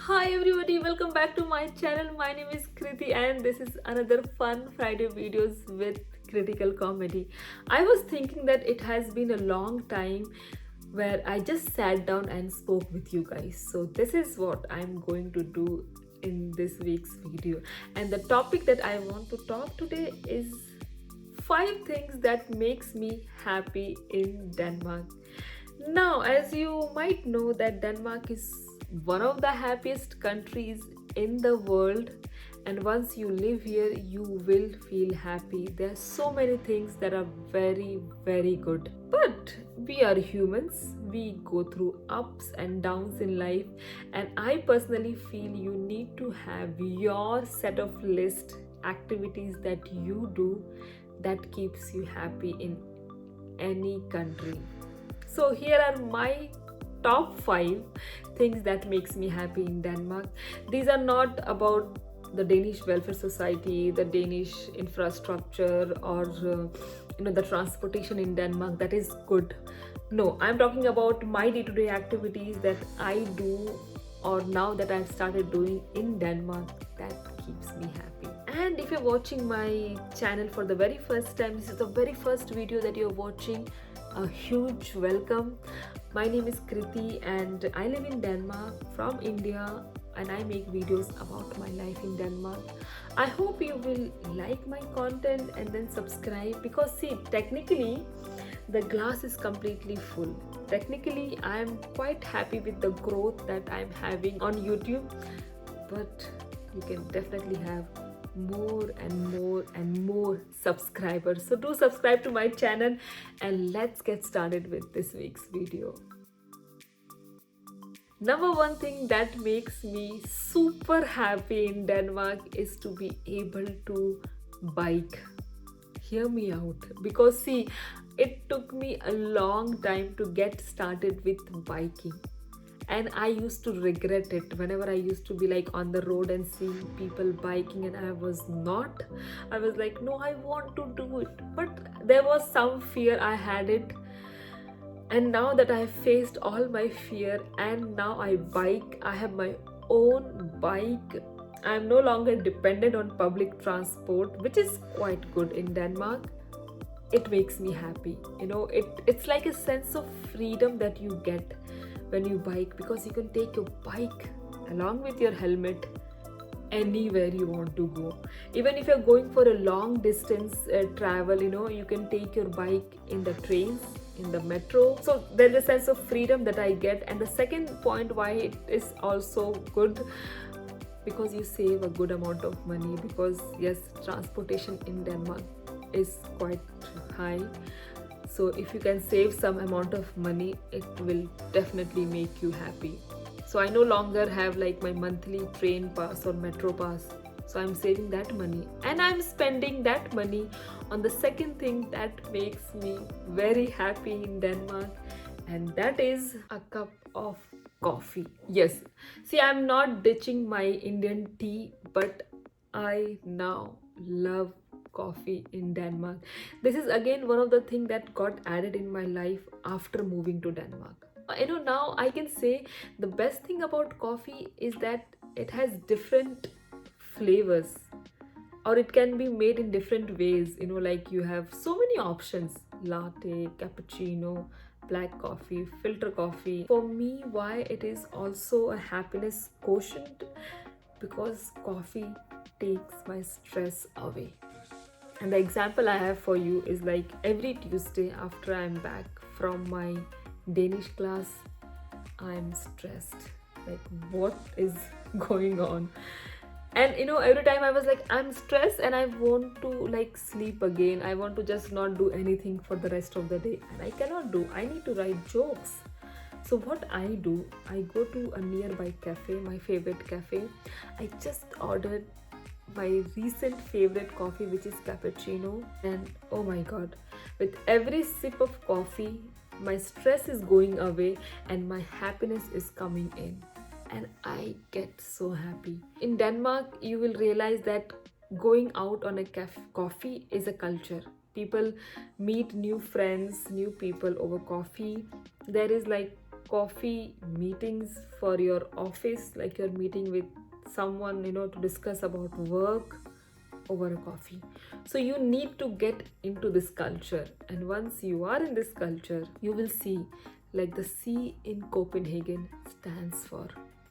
Hi everybody, welcome back to my channel. My name is Kriti and this is another fun Friday videos with critical comedy. I was thinking that it has been a long time where I just sat down and spoke with you guys. So this is what I'm going to do in this week's video. And the topic that I want to talk today is 5 things that makes me happy in Denmark. Now, as you might know that Denmark is one of the happiest countries in the world, and once you live here you will feel happy. There are so many things that are very good. But we are humans. We go through ups and downs in life, and I personally feel you need to have your set of list activities that you do that keeps you happy in any country. So here are my top 5 things that makes me happy in Denmark. These are not about the Danish welfare society, the Danish infrastructure, or the transportation in Denmark. That is good. No, I'm talking about my day-to-day activities that I do, or now that I've started doing in Denmark, that keeps me happy. And if you're watching my channel for the very first time, this is the very first video that you're watching, a huge welcome. My name is Kriti and I live in Denmark from India, and I make videos about my life in Denmark. I hope you will like my content and then subscribe, because see, technically the glass is completely full. Technically I am quite happy with the growth that I'm having on YouTube, but you can definitely have more and more and more subscribers. So do subscribe to my channel and let's get started with this week's video. Number one thing that makes me super happy in Denmark is to be able to bike. Hear me out, because see, it took me a long time to get started with biking, and I used to regret it whenever I used to be like on the road and see people biking, and I was like, no, I want to do it, but there was some fear. I had it, and now that I faced all my fear and now I bike, I have my own bike. I'm no longer dependent on public transport, which is quite good in Denmark. It makes me happy. It's like a sense of freedom that you get when you bike, because you can take your bike along with your helmet anywhere you want to go. Even if you're going for a long distance travel, you can take your bike in the trains, in the metro. So there's a sense of freedom that I get. And the second point why it is also good, because you save a good amount of money, because yes, transportation in Denmark is quite high. So if you can save some amount of money, it will definitely make you happy. So I no longer have like my monthly train pass or metro pass. So I'm saving that money and I'm spending that money on the second thing that makes me very happy in Denmark, and that is a cup of coffee. Yes, see, I'm not ditching my Indian tea, but I now love coffee in Denmark. This is again one of the things that got added in my life after moving to Denmark. Now I can say the best thing about coffee is that it has different flavors, or it can be made in different ways. Like you have so many options: latte, cappuccino, black coffee, filter coffee. For me, why it is also a happiness quotient, because coffee takes my stress away. And the example I have for you is like every Tuesday after I'm back from my Danish class, I'm stressed. Like, what is going on? And every time I was like, I'm stressed and I want to like sleep again. I want to just not do anything for the rest of the day. And I cannot do. I need to write jokes. So what I do, I go to a nearby cafe, my favorite cafe. I just ordered my recent favorite coffee, which is cappuccino, and oh my god, with every sip of coffee my stress is going away and my happiness is coming in, and I get so happy. In Denmark you will realize that going out on a coffee is a culture. People meet new friends, new people over coffee. There is like coffee meetings for your office, like you're meeting with someone, to discuss about work over a coffee. So you need to get into this culture, and once you are in this culture, you will see like the C in Copenhagen stands for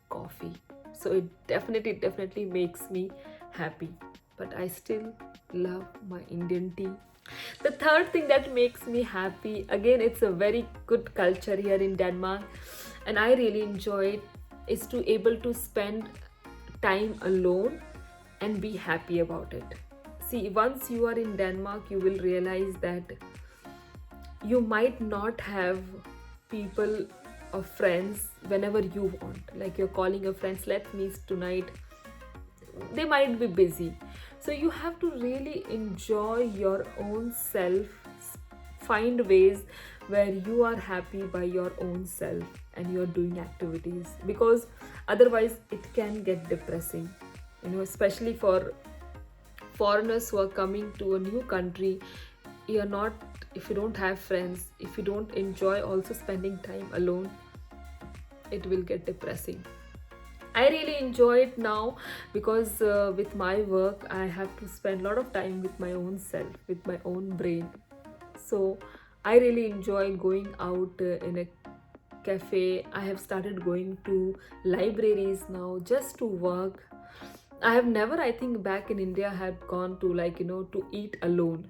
coffee. So it definitely makes me happy, but I still love my Indian tea. The third thing that makes me happy, again, it's a very good culture here in Denmark, and I really enjoy it, is to able to spend time alone and be happy about it. See, once you are in Denmark, you will realize that you might not have people or friends whenever you want. Like you're calling your friends, let's meet tonight. They might be busy. So you have to really enjoy your own self, find ways where you are happy by your own self and you're doing activities, because otherwise it can get depressing, especially for foreigners who are coming to a new country. If you don't have friends, if you don't enjoy also spending time alone, it will get depressing. I really enjoy it now because with my work I have to spend a lot of time with my own self, with my own brain. So I really enjoy going out in a cafe. I have started going to libraries now just to work. I have never, I think back in India, had gone to to eat alone,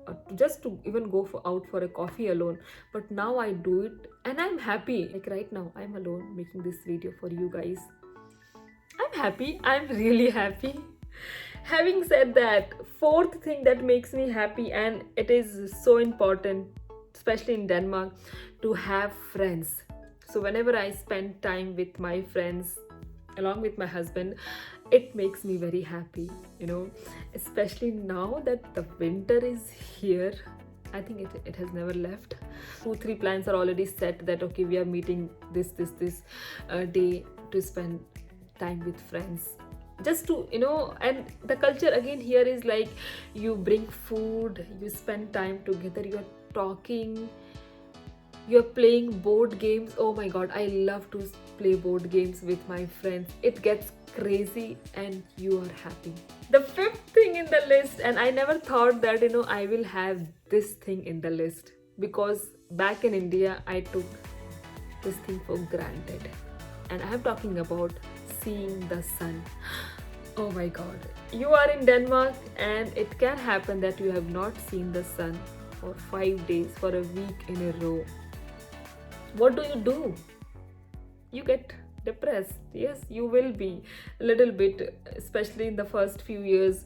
or just to even go out for a coffee alone. But now I do it and I'm happy. Like right now I'm alone making this video for you guys. I'm happy. I'm really happy. Having said that, fourth thing that makes me happy, and it is so important, especially in Denmark, to have friends. So whenever I spend time with my friends along with my husband, it makes me very happy, especially now that the winter is here. I think it has never left. 2-3 plans are already set that okay, we are meeting this day to spend time with friends, just to and the culture again here is like you bring food, you spend time together, you're talking, you're playing board games. Oh my god, I love to play board games with my friends. It gets crazy and you are happy. The fifth thing in the list, and I never thought that I will have this thing in the list, because back in India I took this thing for granted, and I am talking about seeing the sun. Oh my god, you are in Denmark and it can happen that you have not seen the sun for 5 days, for a week in a row. What do? You get depressed. Yes, you will be a little bit, especially in the first few years.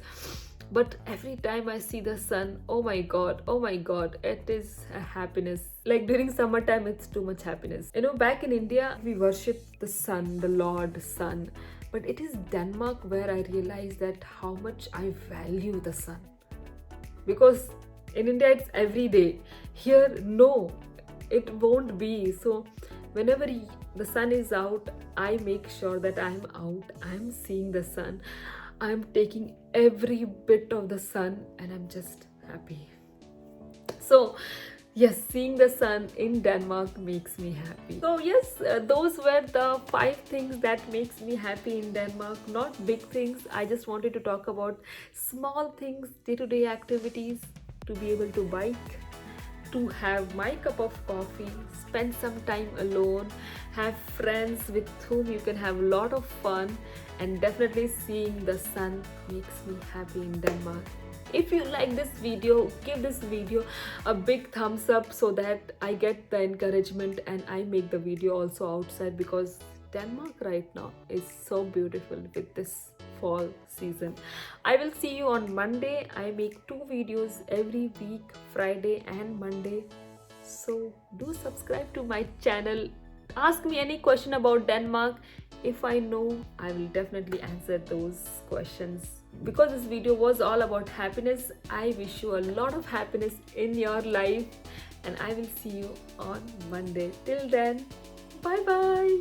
But every time I see the sun, oh my god, it is a happiness. Like during summertime, it's too much happiness. Back in India, we worship the sun, the Lord Sun. But it is Denmark where I realized that how much I value the sun. Because in India, it's every day. Here, no, it won't be. So whenever the sun is out, I make sure that I'm out, I'm seeing the sun, I'm taking every bit of the sun, and I'm just happy. So yes, seeing the sun in Denmark makes me happy. So yes, those were the 5 things that makes me happy in Denmark. Not big things, I just wanted to talk about small things, day-to-day activities, to be able to bike, to have my cup of coffee, spend some time alone, have friends with whom you can have a lot of fun, and definitely seeing the sun makes me happy in Denmark. If you like this video, give this video a big thumbs up so that I get the encouragement and I make the video also outside, because Denmark right now is so beautiful with this fall season. I will see you on Monday. I make 2 videos every week, Friday and Monday. So do subscribe to my channel. Ask me any question about Denmark. If I know, I will definitely answer those questions. Because this video was all about happiness, I wish you a lot of happiness in your life, and I will see you on Monday. Till then, bye bye.